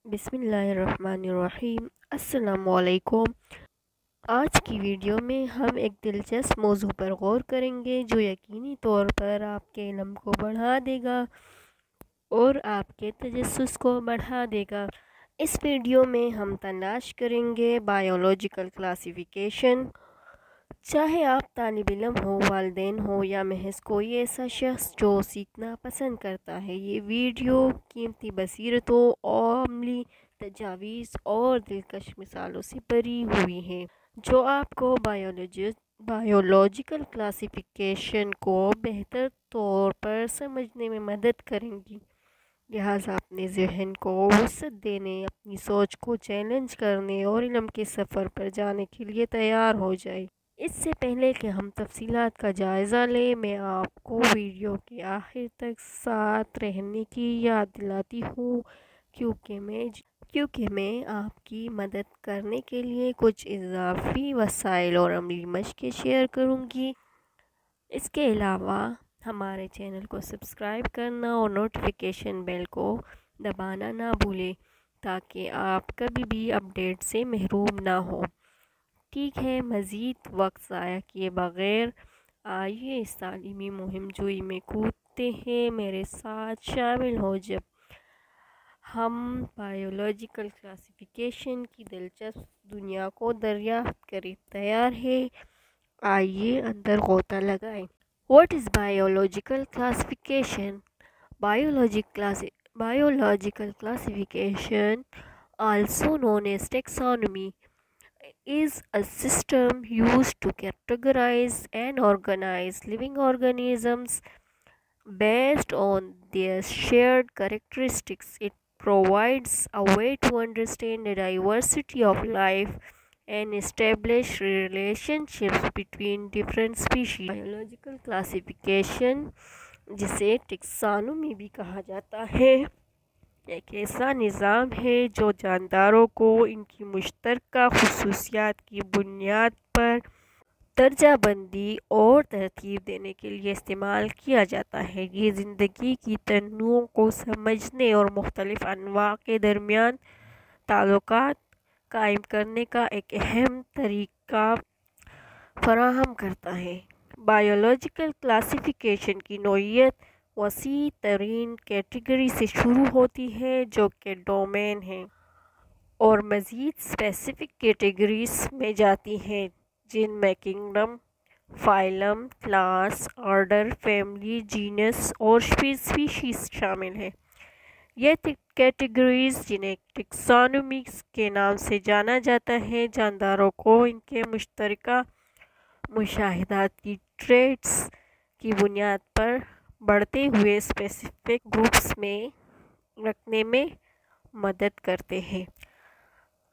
بسم اللہ الرحمن الرحیم۔ السلام علیکم۔ آج کی ویڈیو میں ہم ایک دلچسپ موضوع پر غور کریں گے جو یقینی طور پر آپ کے علم کو بڑھا دے گا اور آپ کے تجسس کو بڑھا دے گا۔ اس ویڈیو میں ہم تلاش کریں گے بایولوجیکل کلاسیفیکیشن۔ چاہے آپ طالب علم ہو، والدین ہو یا محض کوئی ایسا شخص جو سیکھنا پسند کرتا ہے، یہ ویڈیو قیمتی بصیرتوں، عملی تجاویز اور دلکش مثالوں سے بھری ہوئی ہے جو آپ کو بایولوجیکل کلاسیفیکیشن کو بہتر طور پر سمجھنے میں مدد کریں گی۔ لہٰذا اپنے ذہن کو وسعت دینے، اپنی سوچ کو چیلنج کرنے اور علم کے سفر پر جانے کے لیے تیار ہو جائے۔ اس سے پہلے کہ ہم تفصیلات کا جائزہ لیں، میں آپ کو ویڈیو کے آخر تک ساتھ رہنے کی یاد دلاتی ہوں کیونکہ میں آپ کی مدد کرنے کے لیے کچھ اضافی وسائل اور عملی مشقیں شیئر کروں گی۔ اس کے علاوہ ہمارے چینل کو سبسکرائب کرنا اور نوٹیفیکیشن بیل کو دبانا نہ بھولیں تاکہ آپ کبھی بھی اپڈیٹ سے محروم نہ ہوں۔ ٹھیک ہے، مزید وقت ضائع کیے بغیر آئیے اس تعلیمی مہم جوئی میں کودتے ہیں۔ میرے ساتھ شامل ہو جب ہم بایولوجیکل کلاسیفیکیشن کی دلچسپ دنیا کو دریافت کریں۔ تیار ہے؟ آئیے اندر غوطہ لگائیں۔ What is biological classification? Biological classification, also known as taxonomy, is a system used to categorize and organize living organisms based on their shared characteristics. It provides a way to understand the diversity of life and establish relationships between different species. Biological classification، جسے ٹیکسانومی بھی کہا جاتا ہے، ایک ایسا نظام ہے جو جانداروں کو ان کی مشترکہ خصوصیات کی بنیاد پر درجہ بندی اور ترتیب دینے کے لیے استعمال کیا جاتا ہے۔ یہ زندگی کی تنوع کو سمجھنے اور مختلف انواع کے درمیان تعلقات قائم کرنے کا ایک اہم طریقہ فراہم کرتا ہے۔ بایولوجیکل کلاسیفیکیشن کی نوعیت وسیع ترین کیٹیگری سے شروع ہوتی ہے جو کہ ڈومین ہے، اور مزید اسپیسیفک کیٹیگریز میں جاتی ہے جن میں kingdom, phylum, class, order, family, genus اور اسپیشیز شامل ہیں۔ یہ کیٹیگریز، جنہیں ٹیکسانومکس کے نام سے جانا جاتا ہے، جانداروں کو ان کے مشترکہ مشاہداتی ٹریٹس کی بنیاد پر بڑھتے ہوئے اسپیسیفک گروپس میں رکھنے میں مدد کرتے ہیں۔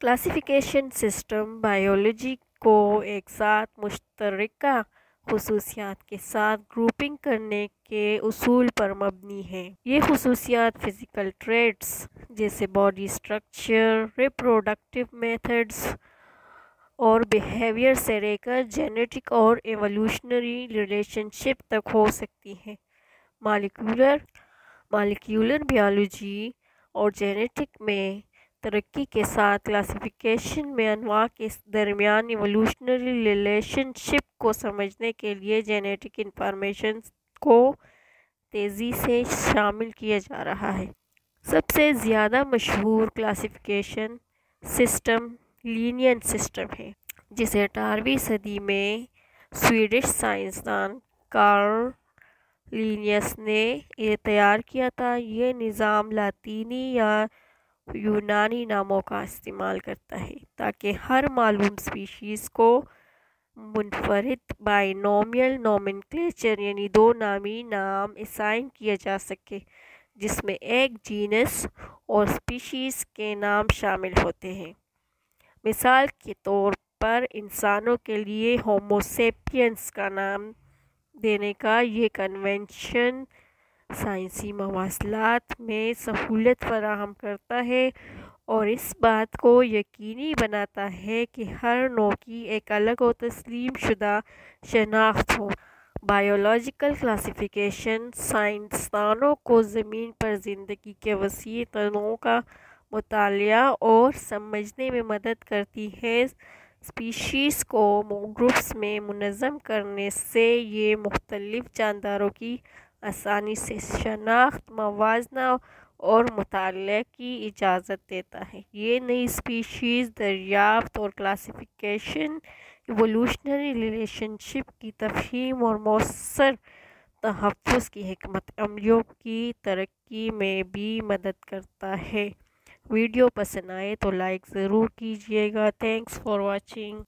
کلاسیفیکیشن سسٹم بایولوجی کو ایک ساتھ مشترکہ خصوصیات کے ساتھ گروپنگ کرنے کے اصول پر مبنی ہے۔ یہ خصوصیات فزیکل ٹریٹس جیسے باڈی اسٹرکچر، ریپروڈکٹیو میتھڈز اور بیہیویئر سے لے کر جینیٹک اور ایوولوشنری ریلیشن شپ تک ہو سکتی ہیں۔ مالیکیولر بائیولوجی اور جینیٹک میں ترقی کے ساتھ کلاسیفیکیشن میں انواع کے درمیان ایوولوشنری ریلیشن شپ کو سمجھنے کے لیے جینیٹک انفارمیشن کو تیزی سے شامل کیا جا رہا ہے۔ سب سے زیادہ مشہور کلاسیفیکیشن سسٹم لینیئر سسٹم ہے، جسے 18ویں صدی میں سویڈش سائنسدان کارل لینیئس نے تیار کیا تھا۔ یہ نظام لاطینی یا یونانی ناموں کا استعمال کرتا ہے تاکہ ہر معلوم اسپیشیز کو منفرد بائنومیل نومنکلیچر یعنی دو نامی نام اسائن کیا جا سکے، جس میں ایک جینس اور اسپیشیز کے نام شامل ہوتے ہیں۔ مثال کے طور پر انسانوں کے لیے ہومو سیپینس کا نام دینے کا یہ کنونشن سائنسی مواصلات میں سہولت فراہم کرتا ہے اور اس بات کو یقینی بناتا ہے کہ ہر نوع کی ایک الگ و تسلیم شدہ شناخت ہو۔ بایولوجیکل کلاسیفیکیشن سائنسدانوں کو زمین پر زندگی کے وسیع تنوع کا مطالعہ اور سمجھنے میں مدد کرتی ہے۔ اسپیشیز کو گروپس میں منظم کرنے سے یہ مختلف جانداروں کی آسانی سے شناخت، موازنہ اور مطالعہ کی اجازت دیتا ہے۔ یہ نئی اسپیشیز دریافت اور کلاسیفیکیشن، ایوولوشنری ریلیشن شپ کی تفہیم اور مؤثر تحفظ کی حکمت عملیوں کی ترقی میں بھی مدد کرتا ہے۔ ویڈیو پسند آئے تو لائک ضرور کیجیے گا۔ Thanks for watching.